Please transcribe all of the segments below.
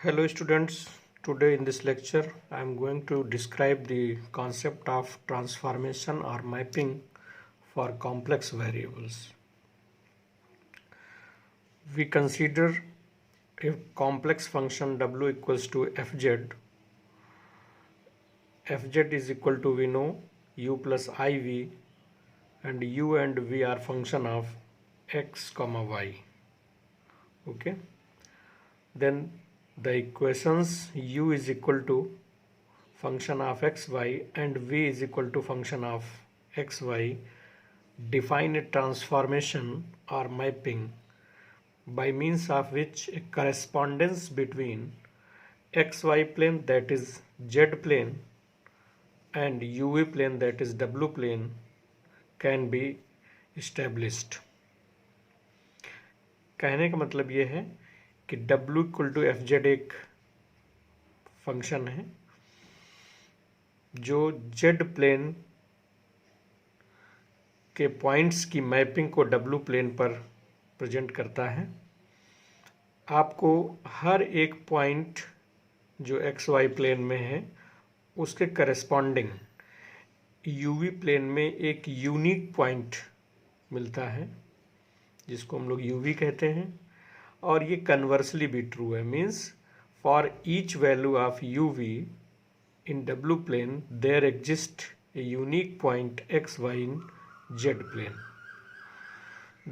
Hello students, today in this lecture I am going to describe the concept of transformation or mapping for complex variables. We consider a complex function w equals to fz. Fz is equal to, we know, u plus iv, and u and v are function of x comma y. Okay, then the equations u is equal to function of xy and v is equal to function of xy define a transformation or mapping by means of which a correspondence between xy plane, that is z plane, and uv plane, that is w plane, can be established. कहने का मतलब ये है कि w equal to F Z एक function है जो z plane के पॉइंट्स की मैपिंग को w प्लेन पर प्रेजेंट करता है। आपको हर एक पॉइंट जो xy प्लेन में है उसके करस्पॉन्डिंग uv प्लेन में एक यूनिक पॉइंट मिलता है जिसको हम लोग uv कहते हैं, और ये कन्वर्सली भी ट्रू है। Means for each value of uv in w plane there exists a unique point xy in z plane.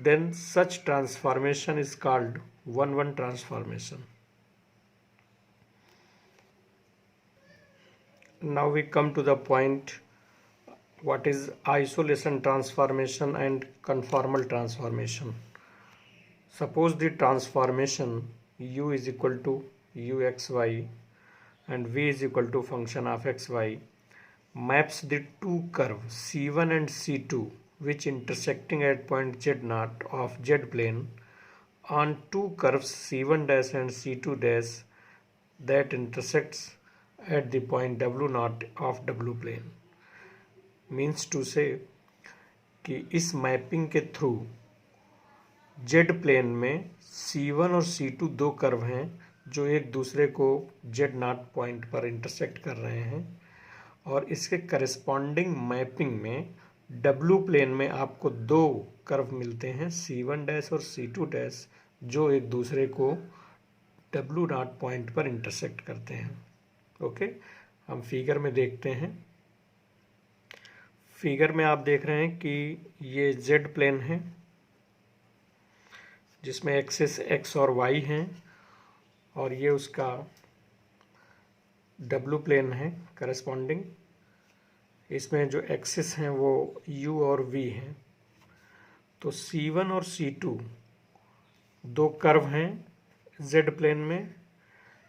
Then such transformation is called 1-1 transformation. Now we come to the point, what is isolation transformation and conformal transformation. Suppose the transformation u is equal to uxy and v is equal to function of xy maps the two curves c1 and c2 which intersecting at point z0 of z plane on two curves c1 dash and c2 dash that intersects at the point w0 of w plane. Means to say कि इस mapping के through z plane में c1 और c2 दो curve हैं जो एक दूसरे को z0 पॉइंट पर इंटरसेक्ट कर रहे हैं, और इसके करस्पॉन्डिंग मैपिंग में w प्लेन में आपको दो कर्व मिलते हैं c1 डैश और c2 डैश जो एक दूसरे को w0 पॉइंट पर इंटरसेक्ट करते हैं। ओके, हम फिगर में देखते हैं। फिगर में आप देख रहे हैं कि ये z प्लेन है जिसमें एक्सिस x और y हैं, और ये उसका w प्लेन है करस्पॉन्डिंग। इसमें जो एक्सिस हैं वो u और v हैं। तो c1 और c2 दो कर्व हैं z प्लेन में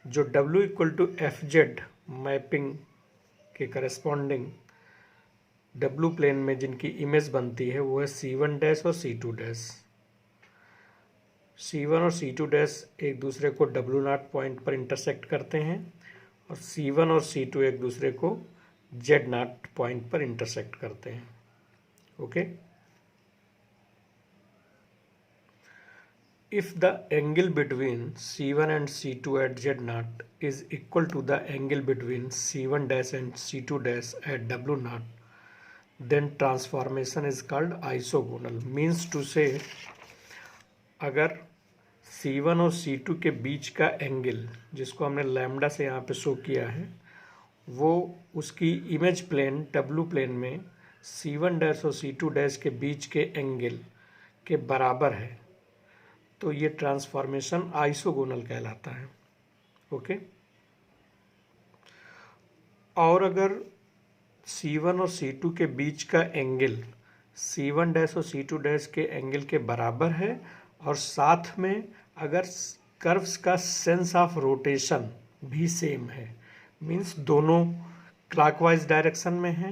जो w equal to F Z mapping के करस्पॉन्डिंग w प्लेन में जिनकी इमेज बनती है वो है c1 डैश और c2 डैश। c1 और c2 डैश एक दूसरे को w0 पॉइंट पर इंटरसेक्ट करते हैं, और c1 और c2 एक दूसरे को z0 पॉइंट पर इंटरसेक्ट करते हैं। Okay, if the angle between c1 and c2 at z0 is equal to the angle between c1 dash and c2 dash at w0, then transformation is called isogonal. Means to say अगर c1 और c2 के बीच का angle जिसको हमने lambda से यहाँ पे show किया है वो उसकी इमेज प्लेन w प्लेन में c1 डैश और c2 डैश के बीच के एंगल के बराबर है तो ये ट्रांसफॉर्मेशन आइसोगोनल कहलाता है। ओके, और अगर c1 और c2 के बीच का एंगल c1 डैश और c2 डैश के एंगल के बराबर है और साथ में अगर कर्व्स का सेंस ऑफ रोटेशन भी सेम है, मीन्स दोनों क्लॉकवाइज डायरेक्शन में हैं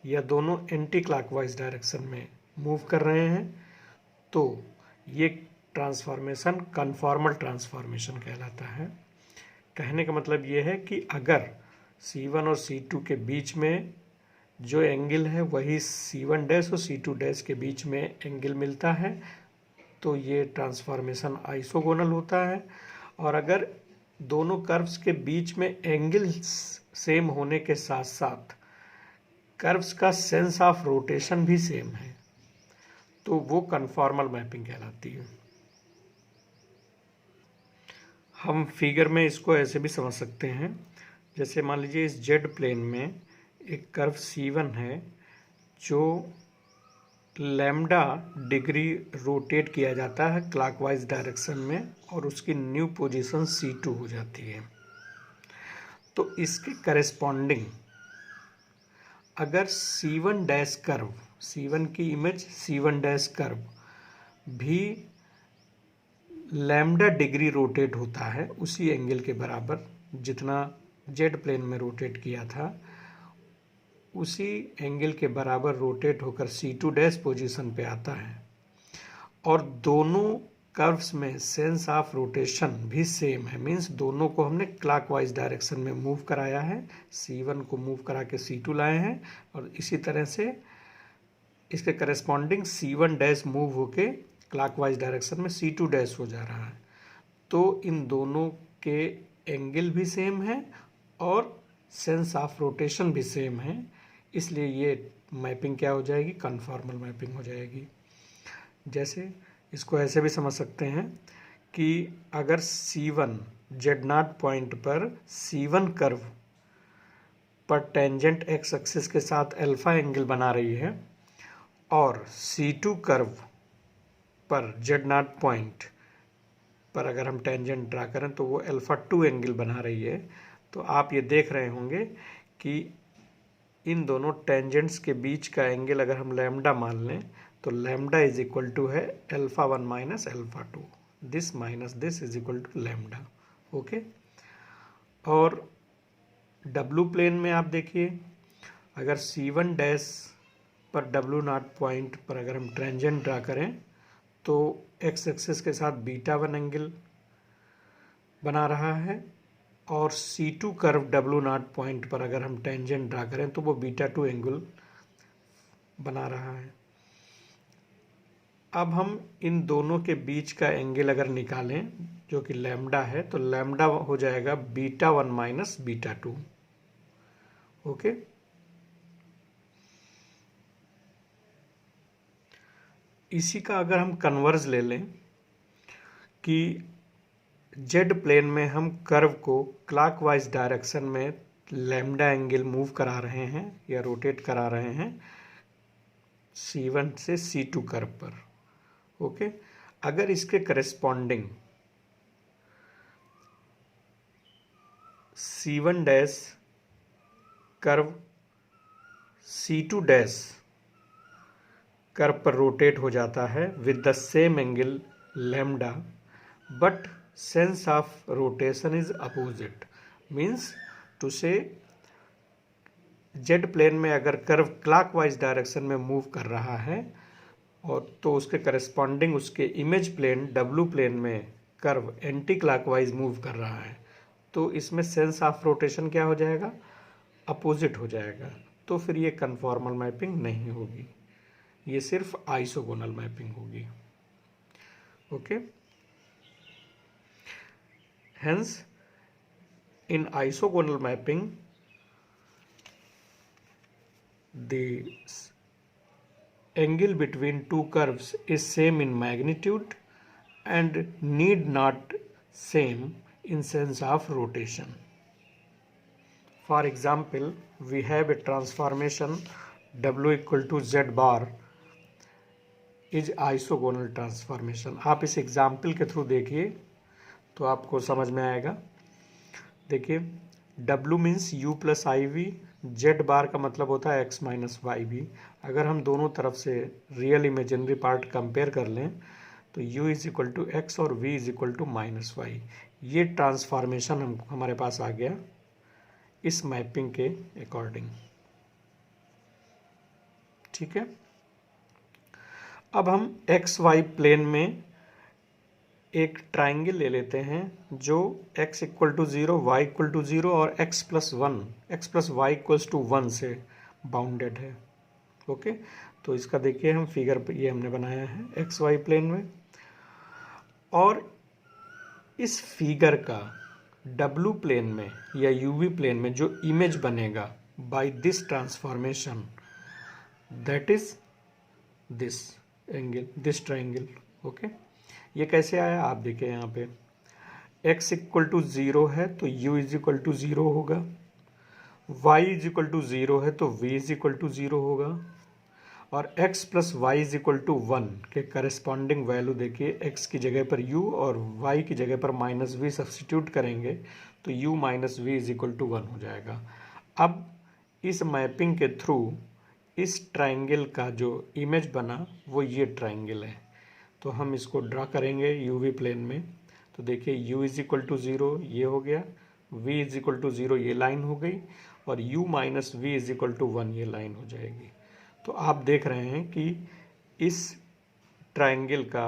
या दोनों एंटी क्लॉकवाइज डायरेक्शन में मूव कर रहे हैं, तो ये ट्रांसफॉर्मेशन कन्फॉर्मल ट्रांसफॉर्मेशन कहलाता है। कहने का मतलब ये है कि अगर c1 और c2 के बीच में जो एंगल है वही c1 डैश और c2 डैश के बीच में एंगल मिलता है तो ये ट्रांसफॉर्मेशन आइसोगोनल होता है। और अगर दोनों कर्व्स के बीच में एंगल्स सेम होने के साथ साथ कर्व्स का सेंस ऑफ रोटेशन भी सेम है, तो वो कन्फॉर्मल मैपिंग कहलाती है। हम फिगर में इसको ऐसे भी समझ सकते हैं, जैसे मान लीजिए इस जेड प्लेन में एक कर्व C1 है जो लैम्डा डिग्री रोटेट किया जाता है क्लॉकवाइज डायरेक्शन में, और उसकी न्यू पोजीशन C2 हो जाती है। तो इसके करेस्पॉन्डिंग अगर C1 डैश कर्व, C1 की इमेज C1 डैश कर्व भी लैम्डा डिग्री रोटेट होता है उसी एंगल के बराबर जितना जेड प्लेन में रोटेट किया था, उसी एंगल के बराबर रोटेट होकर C2 डैश पोजीशन पे आता है, और दोनों कर्व्स में सेंस ऑफ रोटेशन भी सेम है। मींस दोनों को हमने क्लॉकवाइज डायरेक्शन में मूव कराया है, C1 को मूव करा के C2 लाए हैं, और इसी तरह से इसके करेस्पॉन्डिंग C1 डैश मूव होके क्लॉकवाइज डायरेक्शन में C2 डैश हो जा रहा है। तो इन दोनों के एंगल भी सेम है और सेंस ऑफ रोटेशन भी सेम है, इसलिए ये मैपिंग क्या हो जाएगी, कन्फॉर्मल मैपिंग हो जाएगी। जैसे इसको ऐसे भी समझ सकते हैं कि अगर C1 Z0 पॉइंट पर C1 कर्व पर टेंजेंट एक्स एक्सिस के साथ अल्फा एंगल बना रही है, और C2 कर्व पर Z0 पॉइंट पर अगर हम टेंजेंट ड्रा करें तो वो अल्फा 2 एंगल बना रही है, तो आप ये देख रहे होंगे कि इन दोनों टेंजेंट्स के बीच का एंगल अगर हम लैम्डा मान लें तो लैम्डा इज इक्वल टू है alpha 1 minus alpha 2, this minus this is equal to lambda. Okay, और डब्लू प्लेन में आप देखिए अगर C1 डैश पर W0 पॉइंट पर अगर हम टेंजेंट ड्रा करें तो एक्स एक्सिस के साथ बीटा 1 एंगल बना रहा है, और C2 कर्व W0 पॉइंट पर अगर हम टेंजेंट ड्रा करें तो वो बीटा 2 एंगल बना रहा है। अब हम इन दोनों के बीच का एंगल अगर निकालें जो कि लैम्डा है, तो लैम्डा हो जाएगा बीटा 1 माइनस बीटा 2। ओके, इसी का अगर हम कन्वर्स ले लें कि जेड प्लेन में हम कर्व को क्लॉकवाइज डायरेक्शन में लैम्डा एंगल मूव करा रहे हैं या रोटेट करा रहे हैं C1 से C2 कर्व पर। ओके, अगर इसके corresponding C1 dash curve C2 dash curve पर रोटेट हो जाता है with the same angle lambda, but sense of rotation is opposite, means to say Z plane में अगर कर्व क्लॉकवाइज डायरेक्शन में मूव कर रहा है और तो उसके करस्पॉन्डिंग उसके इमेज प्लेन डब्लू प्लेन में कर्व एंटी क्लॉकवाइज मूव कर रहा है, तो इसमें सेंस ऑफ रोटेशन क्या हो जाएगा, अपोजिट हो जाएगा। तो फिर ये कन्फॉर्मल मैपिंग नहीं होगी, ये सिर्फ आइसोगोनल मैपिंग होगी। Okay, hence in isogonal mapping the angle between two curves is same in magnitude and need not same in sense of rotation. For example, we have a transformation W equal to Z bar is isogonal transformation। आप इस example के through देखिए तो आपको समझ में आएगा। देखिए W means U plus i v, Z bar का मतलब होता है X माइनस वाई वी। अगर हम दोनों तरफ से रियल इमेजिनरी पार्ट कंपेयर कर लें तो U is equal to X और V is equal to minus Y. ये ट्रांसफॉर्मेशन हमारे पास आ गया इस मैपिंग के अकॉर्डिंग। ठीक है, अब हम एक्स वाई प्लेन में एक ट्राइंगल ले लेते हैं जो x equal to 0, y equal to 0 और x plus Y equals to 1 से बाउंडेड है। ओके, तो इसका देखिए हम फिगर ये हमने बनाया है एक्स वाई प्लेन में, और इस फिगर का डब्लू प्लेन में या यूवी प्लेन में जो इमेज बनेगा by this transformation, that is this angle, this triangle. Okay, ये कैसे आया आप देखिए यहाँ पे x इक्वल टू 0 है तो u इज इक्वल टू 0 होगा, y इज इक्वल टू 0 है तो v इज इक्वल टू 0 होगा, और x plus Y is equal to 1 के करस्पॉन्डिंग वैल्यू देखिए, x की जगह पर u और y की जगह पर माइनस वी सब्सटीट्यूट करेंगे तो u minus V is equal to 1 हो जाएगा। अब इस मैपिंग के थ्रू इस ट्राइंगल का जो इमेज बना वो ये ट्राइंगल है, तो हम इसको ड्रा करेंगे यूवी प्लेन में। तो देखिए u इज इक्वल टू 0 ये हो गया, v इज इक्वल टू 0 ये लाइन हो गई, और u minus V is equal to 1 ये लाइन हो जाएगी। तो आप देख रहे हैं कि इस ट्राइंगल का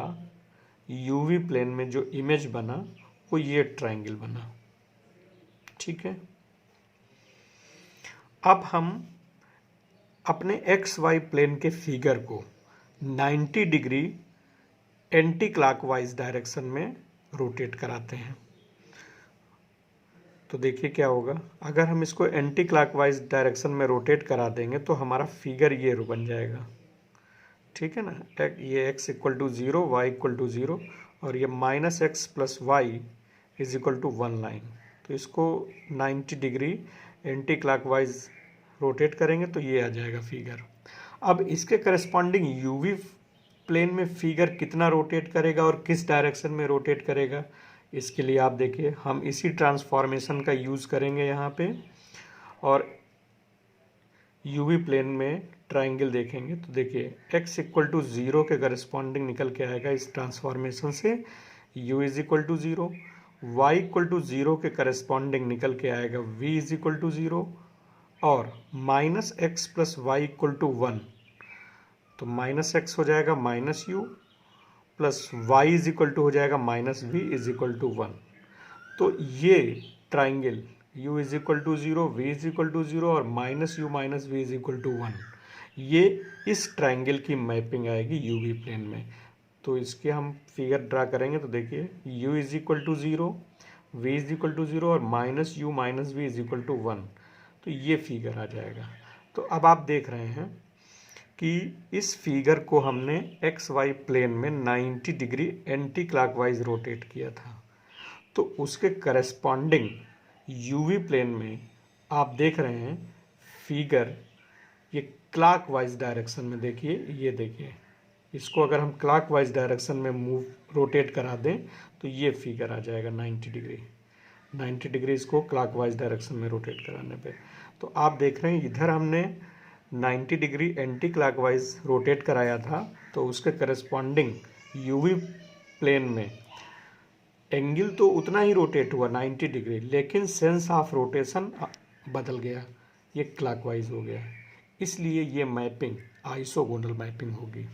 यूवी प्लेन में जो इमेज बना वो ये ट्राइंगल बना। ठीक है, अब हम अपने एक्स वाई प्लेन के फिगर को 90 डिग्री एंटी क्लॉकवाइज डायरेक्शन में रोटेट कराते हैं। तो देखिए क्या होगा, अगर हम इसको एंटी क्लॉकवाइज डायरेक्शन में रोटेट करा देंगे तो हमारा फिगर ये बन जाएगा। ठीक है ना, ये x equal to 0, Y equal to 0, और ये minus X plus Y is equal to 1 line. तो इसको 90 डिग्री एंटी क्लॉकवाइज रोटेट करेंगे तो ये आ जाएगा फिगर। अब इसके करस्पॉन्डिंग यूवी प्लेन में फिगर कितना रोटेट करेगा और किस डायरेक्शन में रोटेट करेगा, इसके लिए आप देखिए हम इसी ट्रांसफॉर्मेशन का यूज़ करेंगे यहाँ पे, और यूवी प्लेन में ट्राइंगल देखेंगे तो देखिए x इक्वल टू 0 के करस्पॉन्डिंग निकल के आएगा इस ट्रांसफॉर्मेशन से u is equal to 0, Y equal to 0 के करस्पॉन्डिंग निकल के आएगा v इज इक्वल टू 0, और minus X plus Y equal to 1, तो माइनस एक्स हो जाएगा minus U, plus Y is equal to हो जाएगा minus V is equal to 1। तो ये triangle u is equal to 0, V is equal to 0 और minus U minus V is equal to 1, ये इस ट्राइंगल की मैपिंग आएगी यूवी प्लेन में। तो इसके हम फिगर ड्रा करेंगे तो देखिए u is equal to 0, V is equal to 0 और minus U minus V is equal to 1, तो ये फिगर आ जाएगा। तो अब आप देख रहे हैं कि इस फिगर को हमने एक्स वाई प्लेन में 90 डिग्री एंटी क्लॉकवाइज रोटेट किया था, तो उसके करस्पॉन्डिंग यूवी प्लेन में आप देख रहे हैं फिगर ये क्लॉकवाइज डायरेक्शन में, देखिए ये देखिए, इसको अगर हम क्लॉकवाइज डायरेक्शन में मूव रोटेट करा दें तो ये फिगर आ जाएगा 90 डिग्री इसको क्लॉकवाइज डायरेक्शन में रोटेट कराने पे। तो आप देख रहे हैं इधर हमने 90 डिग्री एंटी क्लॉकवाइज रोटेट कराया था, तो उसके करस्पॉन्डिंग यूवी प्लेन में एंगल तो उतना ही रोटेट हुआ 90 डिग्री, लेकिन सेंस ऑफ रोटेशन बदल गया, ये क्लॉकवाइज हो गया, इसलिए ये मैपिंग आइसोगोनल मैपिंग होगी।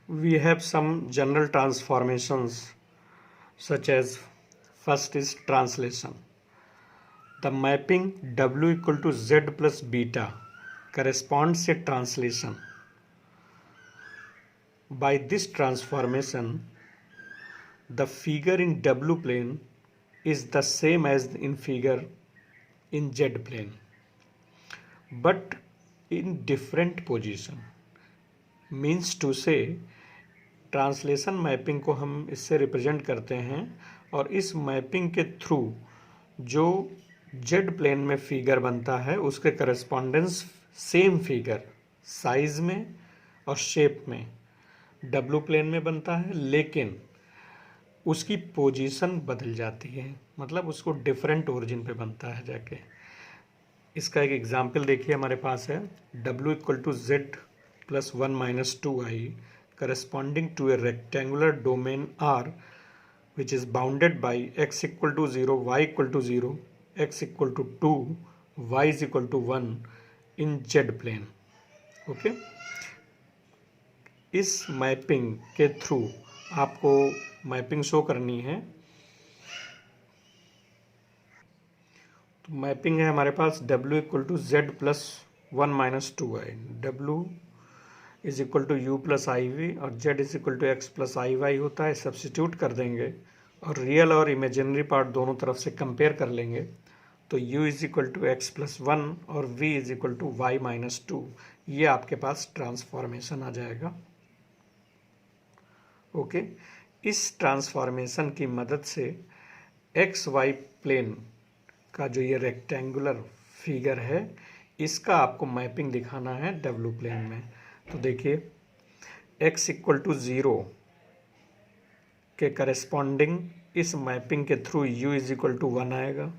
We have some general transformations such as first is translation. The mapping W equal to Z plus beta corresponds से translation. By this transformation, the figure in W plane is the same as in figure in Z plane, but in different position. Means to say, translation mapping को हम इससे represent करते हैं, और इस mapping के through जो जेड प्लेन में फिगर बनता है उसके करस्पॉन्डेंस सेम फिगर साइज में और शेप में डब्लू प्लेन में बनता है, लेकिन उसकी पोजीशन बदल जाती है, मतलब उसको डिफरेंट ओरिजिन पे बनता है जाके। इसका एक एग्जांपल देखिए हमारे पास है, W equal to Z plus 1 minus 2i corresponding to a rectangular domain R which is bounded by x equal to 0, y equal to 0, x equal to 2, y is equal to 1 in Z plane. Okay, इस mapping के through आपको mapping show करनी है। तो mapping है हमारे पास W equal to Z plus 1 minus 2i, W is equal to u plus i v और Z is equal to x plus i y होता है, सब्सिट्यूट कर देंगे और रियल और इमेजिनरी पार्ट दोनों तरफ से कंपेयर कर लेंगे तो u is equal to x plus one और v is equal to Y minus two, ये आपके पास ट्रांसफॉर्मेशन आ जाएगा। ओके, इस ट्रांसफॉर्मेशन की मदद से एक्स वाई प्लेन का जो ये रेक्टेंगुलर फिगर है इसका आपको मैपिंग दिखाना है डब्ल्यू प्लेन में। तो देखिए x इक्वल टू ज़ीरो के करस्पॉन्डिंग इस मैपिंग के through u is equal to one आएगा,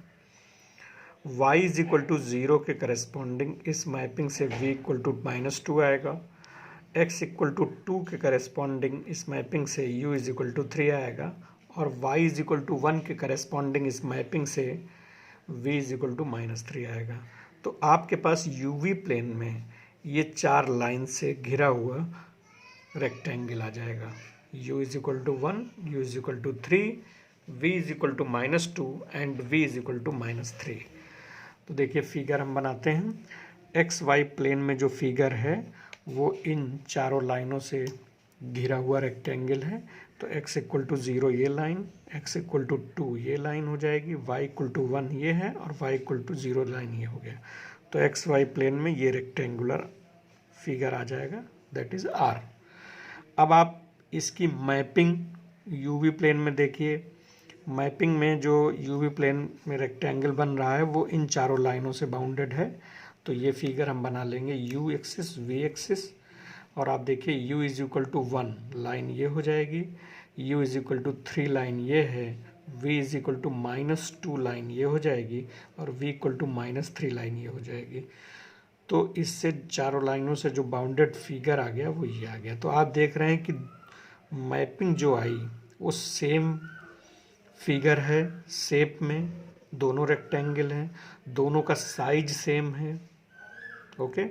y is equal to zero के करस्पॉन्डिंग इस मैपिंग से v equal to minus two आएगा, x इक्वल टू टू के करस्पॉन्डिंग इस मैपिंग से u is equal to three आएगा, और y is equal to one के करस्पॉन्डिंग इस मैपिंग से v is equal to minus three आएगा। तो आपके पास यूवी प्लेन में ये चार लाइन से घिरा हुआ रेक्टेंगल आ जाएगा। u is equal to one, u is equal to three, v is equal to minus two and v is equal to minus three. तो देखिए फिगर हम बनाते हैं। एक्स वाई प्लेन में जो फिगर है वो इन चारों लाइनों से घिरा हुआ रेक्टेंगल है। तो x इक्वल टू ज़ीरो ये line, x equal to two ये लाइन हो जाएगी, y इक्वल टू वन ये है और y equal to zero line ये हो गया। तो एक्स वाई प्लेन में ये रेक्टेंगुलर फिगर आ जाएगा, दैट इज़ R। अब आप इसकी मैपिंग यूवी प्लेन में देखिए, मैपिंग में जो यूवी प्लेन में रेक्टेंगल बन रहा है वो इन चारों लाइनों से बाउंडेड है। तो ये फिगर हम बना लेंगे u एक्सिस v एक्सिस, और आप देखिए u is equal to one line ये हो जाएगी, u is equal to three line ये है, v is equal to minus two line ये हो जाएगी और v equal to minus three line ये हो जाएगी। तो इससे चारों लाइनों से जो बाउंडेड फिगर आ गया वो ये आ गया। तो आप देख रहे हैं कि मैपिंग जो आई वो सेम फिगर है, शेप में दोनों रेक्टेंगल हैं, दोनों का साइज सेम है। ओके,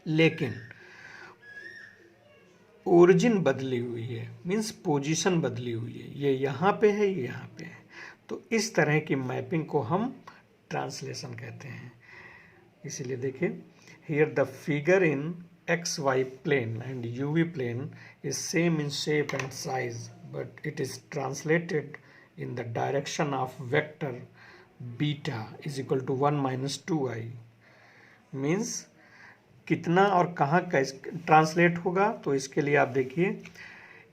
लेकिन ओरिजिन बदली हुई है, मीन्स पोजीशन बदली हुई है, ये यहाँ पे है, ये यहाँ पे है। तो इस तरह की मैपिंग को हम ट्रांसलेशन कहते हैं। इसीलिए देखिए, here the figure in X Y plane and U V plane is same in shape and size, but it is translated in the direction of vector beta is equal to 1 minus 2i, means कितना और कहाँ का translate होगा। तो इसके लिए आप देखिए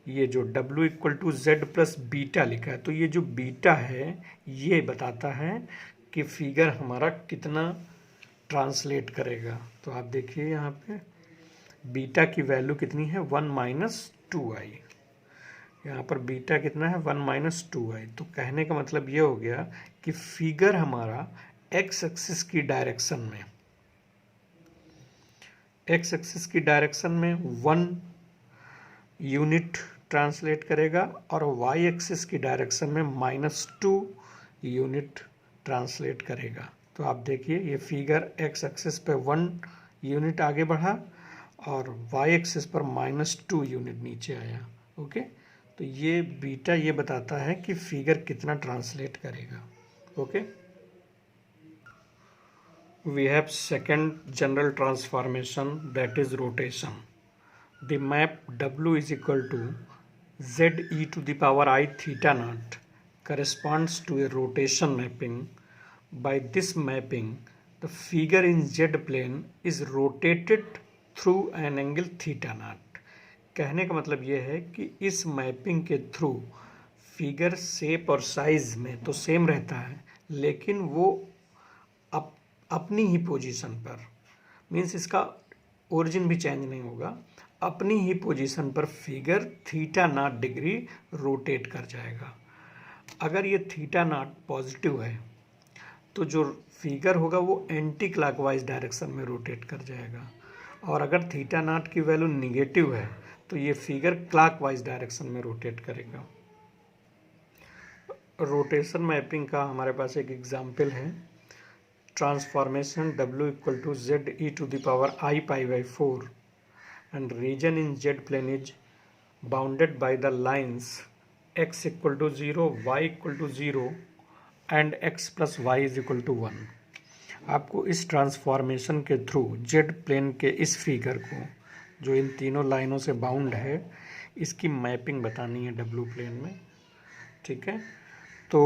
ये जो w equal to Z plus beta लिखा है, तो ये जो बीटा है ये बताता है कि फिगर हमारा कितना ट्रांसलेट करेगा। तो आप देखिए यहाँ पे बीटा की वैल्यू कितनी है, 1 माइनस टू आई। यहाँ पर बीटा कितना है, 1 माइनस टू आई। तो कहने का मतलब ये हो गया कि फिगर हमारा एक्स एक्सिस की डायरेक्शन में, एक्स एक्सिस की डायरेक्शन में 1 यूनिट ट्रांसलेट करेगा और वाई एक्सिस की डायरेक्शन में -2 यूनिट ट्रांसलेट करेगा। तो आप देखिए ये फिगर एक्स एक्सिस पे 1 यूनिट आगे बढ़ा और वाई एक्सिस पर -2 यूनिट नीचे आया। ओके, तो ये बीटा ये बताता है कि फिगर कितना ट्रांसलेट करेगा। Okay, we have second general transformation that is rotation. The map W is equal to ZE to the power I theta naught corresponds to a rotation mapping. By this mapping, the figure in Z plane is rotated through an angle theta naught. कहने का मतलब ये है कि इस mapping के through figure shape और size में तो सेम रहता है, लेकिन वो अपनी ही पोजीशन पर, मीन्स इसका ओरिजिन भी चेंज नहीं होगा, अपनी ही पोजीशन पर figure theta naught degree rotate कर जाएगा। अगर ये थीटा नॉट पॉजिटिव है तो जो फिगर होगा वो एंटी क्लॉकवाइज डायरेक्शन में रोटेट कर जाएगा, और अगर थीटा नॉट की वैल्यू निगेटिव है तो ये फिगर क्लॉकवाइज डायरेक्शन में रोटेट करेगा। रोटेशन मैपिंग का हमारे पास एक एग्जाम्पल है, transformation W equal to ZE to the power I pi by 4 and region in Z plane is bounded by the lines x equal to 0, y equal to 0 and x plus y is equal to 1। आपको इस transformation के through Z plane के इस figure को जो इन तीनों लाइनों से बाउंड है इसकी मैपिंग बतानी है W प्लेन में। ठीक है। तो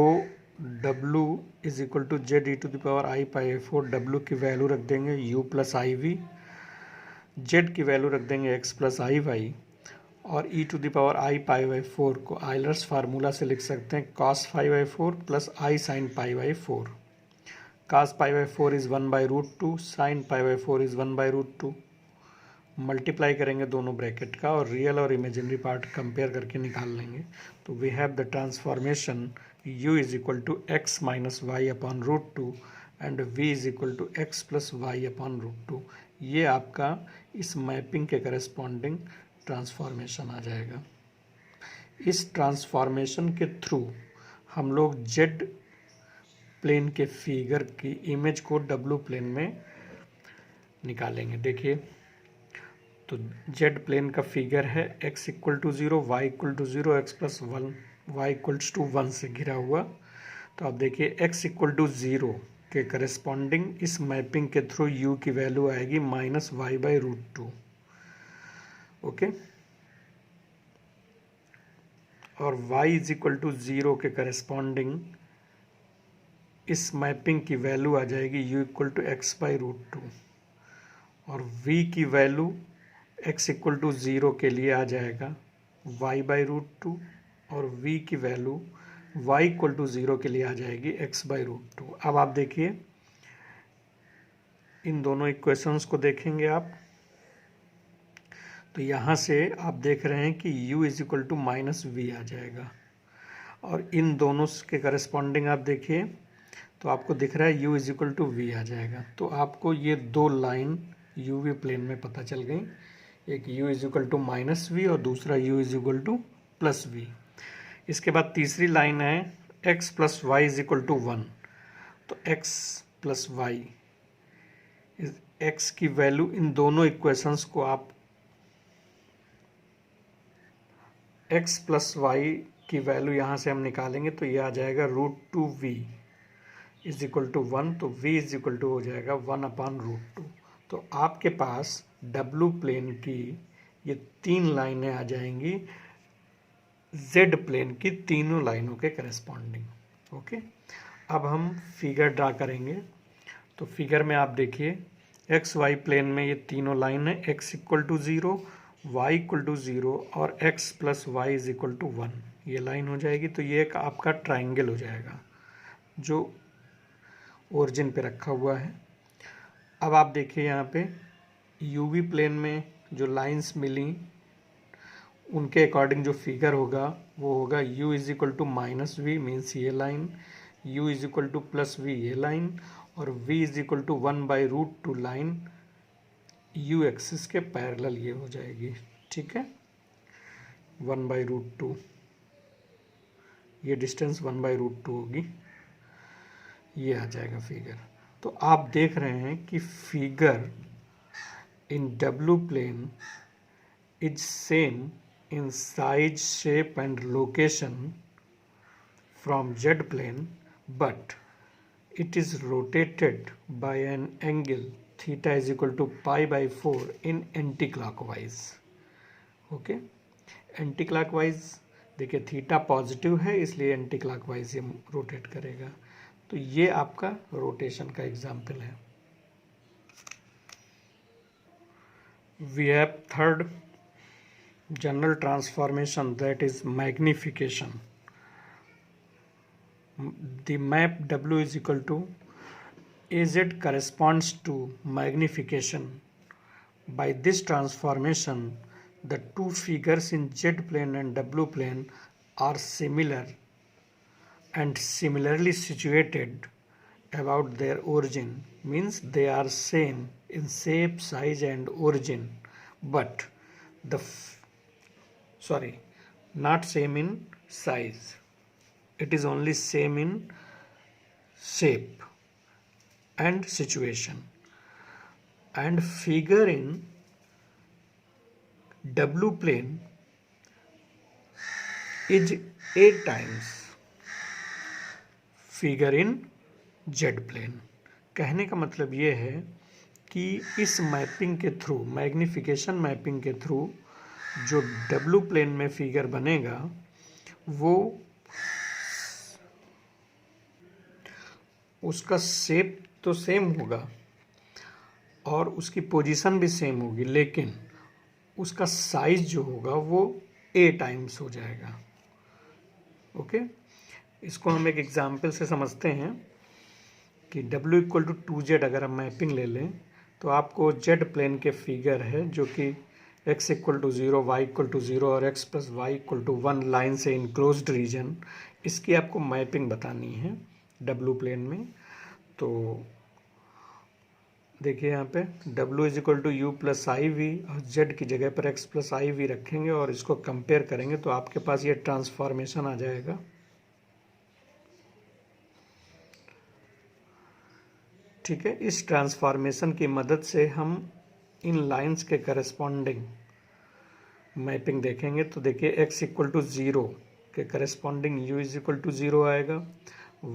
W is equal to Z e to the power i pi 4, W की वैल्यू रख देंगे u plus i v, Z की वैल्यू रख देंगे x प्लस आई वाई, और e to the power i pi by 4 को आइलर्स फार्मूला से लिख सकते हैं cos pi by 4 plus i sine pi by 4। cos pi by 4 is 1/√2, sine pi by 4 is 1/√2। Multiply करेंगे दोनों ब्रैकेट का और रियल और इमेजिनरी पार्ट कंपेयर करके निकाल लेंगे। तो we have the transformation u is equal to x minus y upon √2 and v is equal to x plus y upon √2। ये आपका इस मैपिंग के करस्पॉन्डिंग ट्रांसफॉर्मेशन आ जाएगा। इस ट्रांसफॉर्मेशन के थ्रू हम लोग जेड प्लेन के फिगर की इमेज को डब्ल्यू प्लेन में निकालेंगे। देखिए, तो जेड प्लेन का फिगर है x equal to 0, Y equal to 0, x plus 1, y equals to 1 से घिरा हुआ। तो आप देखिए x इक्वल टू 0 के करस्पॉन्डिंग इस मैपिंग के थ्रू u की वैल्यू आएगी -y/√2। ओके, और y इज इक्वल टू 0 के करस्पॉन्डिंग इस मैपिंग की वैल्यू आ जाएगी u इक्वल टू x/√2, और v की वैल्यू x इक्वल टू 0 के लिए आ जाएगा y/√2, और v की वैल्यू y इक्वल टू 0 के लिए आ जाएगी x/√2। अब आप देखिए, इन दोनों इक्वेशंस को देखेंगे आप, तो यहाँ से आप देख रहे हैं कि u is equal to -v आ जाएगा, और इन दोनों के करस्पॉन्डिंग आप देखिए तो आपको दिख रहा है u is equal to v आ जाएगा। तो आपको ये दो लाइन uv प्लेन में पता चल गई, एक u is equal to -v और दूसरा u is equal to +v। इसके बाद तीसरी लाइन है x plus Y is equal to 1। तो x प्लस वाई, x की वैल्यू, इन दोनों इक्वेशंस को आप x प्लस वाई की वैल्यू यहाँ से हम निकालेंगे तो ये आ जाएगा √2v इज इक्वल टू 1। तो v इज इक्वल टू हो जाएगा 1/√2। तो आपके पास W प्लेन की ये तीन लाइनें आ जाएंगी Z प्लेन की तीनों लाइनों के करस्पॉन्डिंग। ओके, अब हम फिगर ड्रा करेंगे। तो फिगर में आप देखिए, एक्स वाई प्लेन में ये तीनों लाइन है, x equal to 0, Y equal to 0 और x plus Y is equal to 1, ये लाइन हो जाएगी। तो ये एक आपका ट्राइंगल हो जाएगा जो ओरिजिन पे रखा हुआ है। अब आप देखिए यहाँ पे यूवी प्लेन में जो लाइंस मिली उनके अकॉर्डिंग जो फिगर होगा वो होगा u is equal to -v means ये line, u is equal to +v ये लाइन, और v is equal to 1/√2 line u axis के पैरेलल ये हो जाएगी। ठीक है, 1/√2, ये डिस्टेंस 1/√2 होगी, ये आ जाएगा फिगर। तो आप देख रहे हैं कि figure in W plane is same in size, shape and location from Z plane, but it is rotated by an angle theta is equal to pi/4 in anti-clockwise. Okay, anti clockwise देखिए theta positive है इसलिए anti clockwise ये rotate करेगा। तो ये आपका rotation का example है। We have third general transformation, that is magnification. The map W is equal to AZ corresponds to magnification. By this transformation, the two figures in Z plane and W plane are similar and similarly situated about their origin, means they are same in shape, size and origin, but not same in size, it is only same in shape and situation. And figure in W plane is 8 times figure in z plane. कहने का मतलब ये है कि इस mapping के through, magnification mapping के through जो डब्ल्यू प्लेन में फिगर बनेगा वो उसका शेप तो सेम होगा और उसकी पोजीशन भी सेम होगी, लेकिन उसका साइज जो होगा वो a टाइम्स हो जाएगा। ओके, इसको हम एक एग्जाम्पल से समझते हैं कि w इक्वल टू 2z अगर हम मैपिंग ले लें तो आपको z प्लेन के फिगर है जो कि x equal to 0, y equal to 0 और x plus Y equal to 1 line से इनक्लोज्ड रीजन, इसकी आपको मैपिंग बतानी है w प्लेन में। तो देखिए यहाँ पे w is equal to u plus i v और z की जगह पर x प्लस आई वी रखेंगे और इसको कंपेयर करेंगे तो आपके पास ये ट्रांसफॉर्मेशन आ जाएगा। ठीक है, इस ट्रांसफॉर्मेशन की मदद से हम इन लाइंस के करस्पॉन्डिंग मैपिंग देखेंगे। तो देखिए x इक्वल टू 0 के corresponding u is equal to 0 आएगा,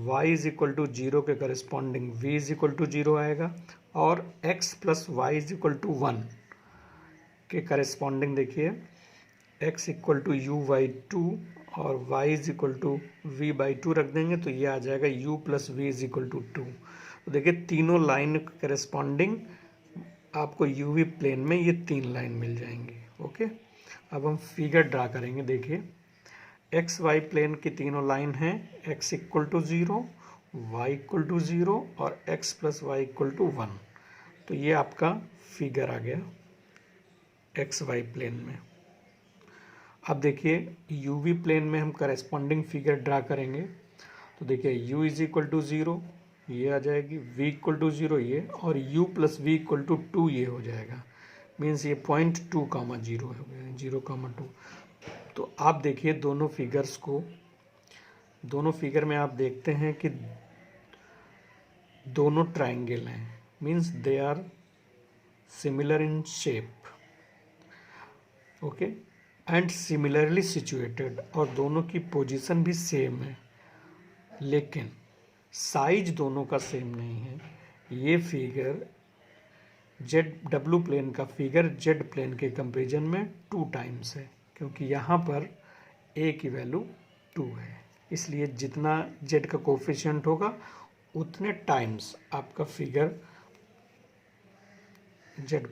y इज इक्वल टू 0 के corresponding v is equal to 0 आएगा और x plus Y is equal to 1 के करस्पॉन्डिंग देखिए x equal to u by 2 और y is equal to v by 2 रख देंगे तो ये आ जाएगा u plus we is equal to 2। तो देखिए तीनों लाइन करस्पॉन्डिंग आपको यूवी प्लेन में ये 3 लाइन मिल जाएंगी। ओके, अब हम फिगर ड्रा करेंगे। देखिए एक्स वाई प्लेन की तीनों लाइन हैं, x equal to 0, y equal to 0 और x plus Y equal to 1। तो ये आपका फिगर आ गया एक्स वाई प्लेन में। अब देखिए यूवी प्लेन में हम करस्पॉन्डिंग फिगर ड्रा करेंगे। तो देखिए u इज इक्वल टू 0 ये आ जाएगी, v इक्वल टू 0 ये और u plus v equal to 2 ये हो जाएगा। मीन्स ये 0.2 कामा 0 हो गया, 0,2। तो आप देखिए दोनों फिगर्स को, दोनों फिगर में आप देखते हैं कि दोनों ट्राइंगल हैं, means they are similar in shape. Okay, and similarly situated, और दोनों की पोजीशन भी सेम है, लेकिन साइज दोनों का सेम नहीं है। ये फिगर w प्लेन का फिगर z प्लेन के कंपेरिजन में 2 टाइम्स है, क्योंकि यहाँ पर a की वैल्यू 2 है, इसलिए जितना z का कोफिशिएंट होगा उतने टाइम्स आपका फिगर z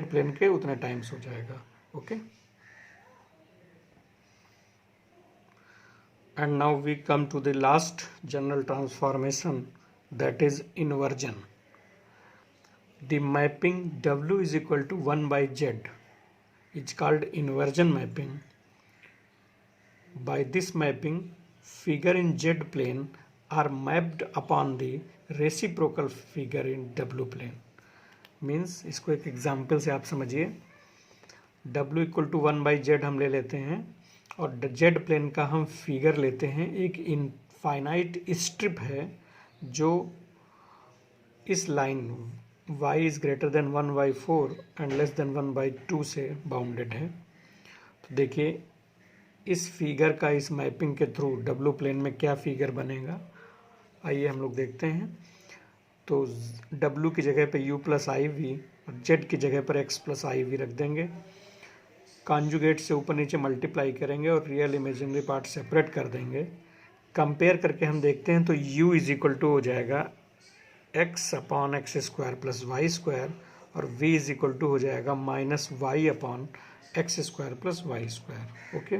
प्लेन के उतने टाइम्स हो जाएगा। Okay, and now we come to the last general transformation, that is inversion. The mapping w is equal to 1 by z is called inversion mapping. By this mapping, figure in z plane are mapped upon the reciprocal figure in w plane. Means इसको एक example से आप समझिए। w equal to 1 by z हम ले लेते हैं और z प्लेन का हम फिगर लेते हैं। एक इनफाइनाइट स्ट्रिप है जो इस line y is greater than 1 by 4 and less than 1 by 2 से बाउंडेड है। तो देखिए इस फिगर का इस मैपिंग के थ्रू w प्लेन में क्या फिगर बनेगा, आइए हम लोग देखते हैं। तो w की जगह पे u प्लस आई वी और z की जगह पर x प्लस आई वी रख देंगे। कॉन्जुगेट से ऊपर नीचे मल्टीप्लाई करेंगे और रियल इमेजिनरी पार्ट सेपरेट कर देंगे। कंपेयर करके हम देखते हैं तो u इज इक्वल टू हो जाएगा x upon x square plus y square और v इज इक्वल टू हो जाएगा minus y upon x square plus y square. Okay,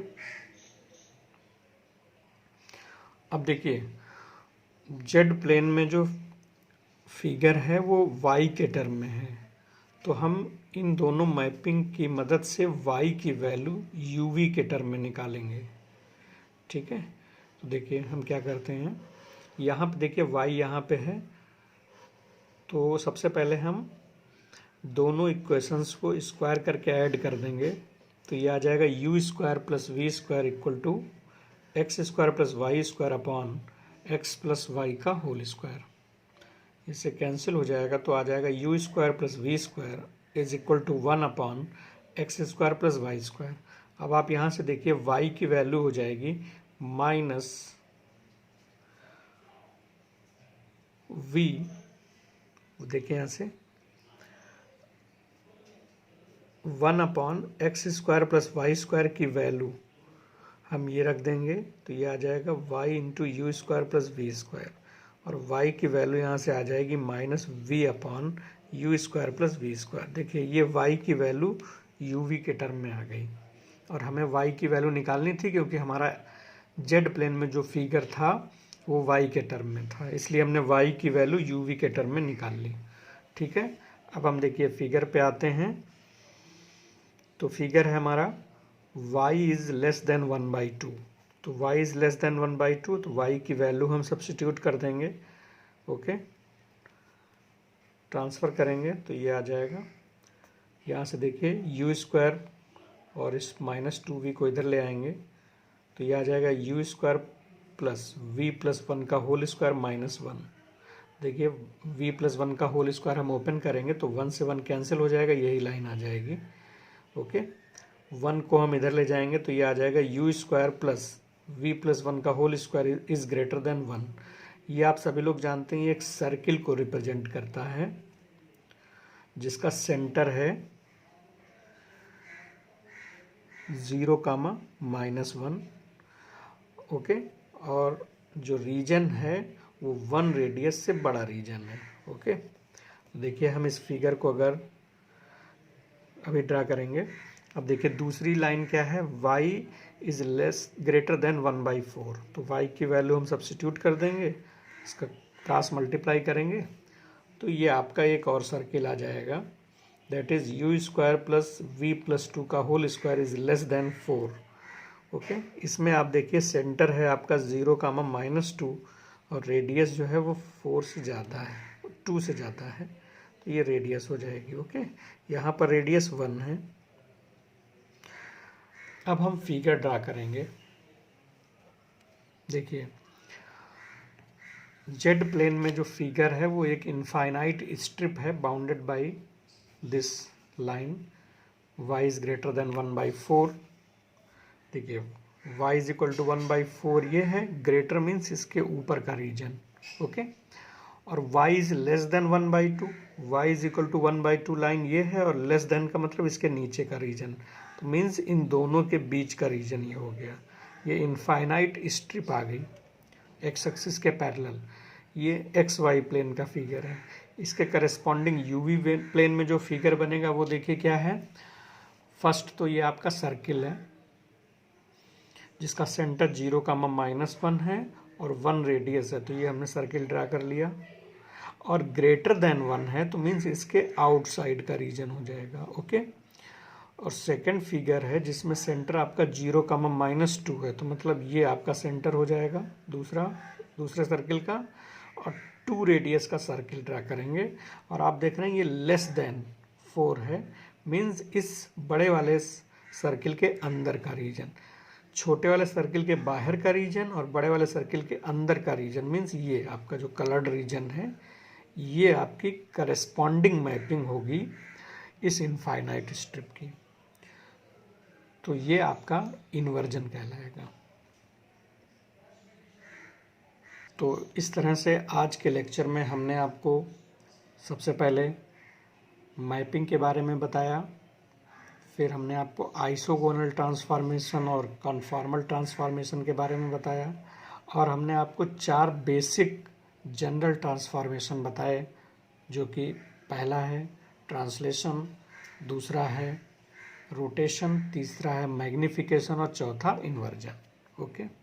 अब देखिए z प्लेन में जो फिगर है वो y के टर्म में है, तो हम इन दोनों मैपिंग की मदद से y की वैल्यू uv के टर्म में निकालेंगे। ठीक है, तो देखिए हम क्या करते हैं, यहाँ पे देखिए y यहाँ पे है, तो सबसे पहले हम दोनों इक्वेशंस को स्क्वायर करके ऐड कर देंगे। तो ये आ जाएगा u square plus v square equal to x square plus y square upon x plus y का होल स्क्वायर। इससे कैंसिल हो जाएगा तो आ जाएगा u square plus v square is equal to 1 upon x square plus y square. अब आप यहाँ से देखिए y की वैल्यू हो जाएगी माइनस v, देखिए यहाँ से 1 upon x square plus y square की वैल्यू हम ये रख देंगे, तो ये आ जाएगा y into u square plus v square. और y की वैल्यू यहाँ से आ जाएगी minus v upon u square plus v square. देखिए ये y की वैल्यू यू वी के टर्म में आ गई और हमें y की वैल्यू निकालनी थी क्योंकि हमारा जेड प्लेन में जो फिगर था वो y के टर्म में था, इसलिए हमने y की वैल्यू यू वी के टर्म में निकाल ली। ठीक है, अब हम देखिए फिगर पे आते हैं। तो फिगर है हमारा y इज लेस देन 1/2। तो y इज लेस देन 1/2, तो y की वैल्यू हम सब्स्टिट्यूट कर देंगे। ओके, ट्रांसफ़र करेंगे तो ये आ जाएगा। यहाँ से देखिए यू स्क्वायर और इस माइनस 2v को इधर ले आएंगे तो ये आ जाएगा u square plus v plus 1 का होल स्क्वायर माइनस 1। देखिए v प्लस 1 का होल स्क्वायर हम ओपन करेंगे तो 1 से 1 कैंसिल हो जाएगा, यही लाइन आ जाएगी। ओके, 1 को हम इधर ले जाएंगे तो ये आ जाएगा u square plus v plus 1 का whole square is greater than 1। ये आप सभी लोग जानते हैं ये एक सर्किल को रिप्रेजेंट करता है जिसका सेंटर है 0, -1। ओके, और जो रीजन है वो 1 रेडियस से बड़ा रीजन है। ओके, देखिए हम इस फिगर को अगर अभी ड्रा करेंगे, अब देखिए दूसरी लाइन क्या है, y is less greater than 1/4। तो y की वैल्यू हम सब्स्टिट्यूट कर देंगे, इसका क्रॉस मल्टीप्लाई करेंगे तो ये आपका एक और सर्किल आ जाएगा, that is u square plus v plus 2 का whole square is less than 4। Okay, इसमें आप देखिए सेंटर है आपका 0, -2 और रेडियस जो है वो 4 से ज़्यादा है, 2 से ज़्यादा है, तो ये रेडियस हो जाएगी। ओके, यहाँ पर रेडियस 1 है। अब हम फिगर ड्रा करेंगे। देखिए जेड प्लेन में जो फिगर है वो एक इनफाइनाइट स्ट्रिप है bounded by this line y is greater then 1/4। देखिए y इज इक्वल टू 1/4 ये है, ग्रेटर मीन्स इसके ऊपर का रीजन। ओके, और y is less than 1/2, y is equal to 1/2 line ये है और लेस देन का मतलब इसके नीचे का रीजन, तो मीन्स इन दोनों के बीच का रीजन ये हो गया। ये इनफाइनाइट स्ट्रिप आ गई एक्स एक्सिस के पैरेलल। ये एक्स वाई प्लेन का फिगर है। इसके करस्पॉन्डिंग यूवी प्लेन में जो फिगर बनेगा वो देखिए क्या है। फर्स्ट तो ये आपका सर्किल है जिसका सेंटर 0, -1 है और 1 रेडियस है, तो ये हमने सर्किल ड्रा कर लिया। और ग्रेटर देन 1 है तो मीन्स इसके आउटसाइड का रीजन हो जाएगा। ओके, और सेकंड फिगर है जिसमें सेंटर आपका 0, -2 है, तो मतलब ये आपका सेंटर हो जाएगा दूसरे सर्किल का, और 2 रेडियस का सर्किल ड्रा करेंगे। और आप देख रहे हैं ये लेस देन 4 है, मीन्स इस बड़े वाले सर्किल के अंदर का रीजन, छोटे वाले सर्किल के बाहर का रीजन और बड़े वाले सर्किल के अंदर का रीजन, मीन्स ये आपका जो कलर्ड रीजन है ये आपकी करस्पॉन्डिंग मैपिंग होगी इस इनफाइनाइट स्ट्रिप की, तो ये आपका इन्वर्जन कहलाएगा। तो इस तरह से आज के लेक्चर में हमने आपको सबसे पहले मैपिंग के बारे में बताया, फिर हमने आपको आइसोगोनल ट्रांसफॉर्मेशन और कन्फॉर्मल ट्रांसफॉर्मेशन के बारे में बताया, और हमने आपको 4 बेसिक जनरल ट्रांसफॉर्मेशन बताए, जो कि पहला है ट्रांसलेशन, दूसरा है रोटेशन, तीसरा है मैग्निफिकेशन और चौथा इन्वर्जन। ओके।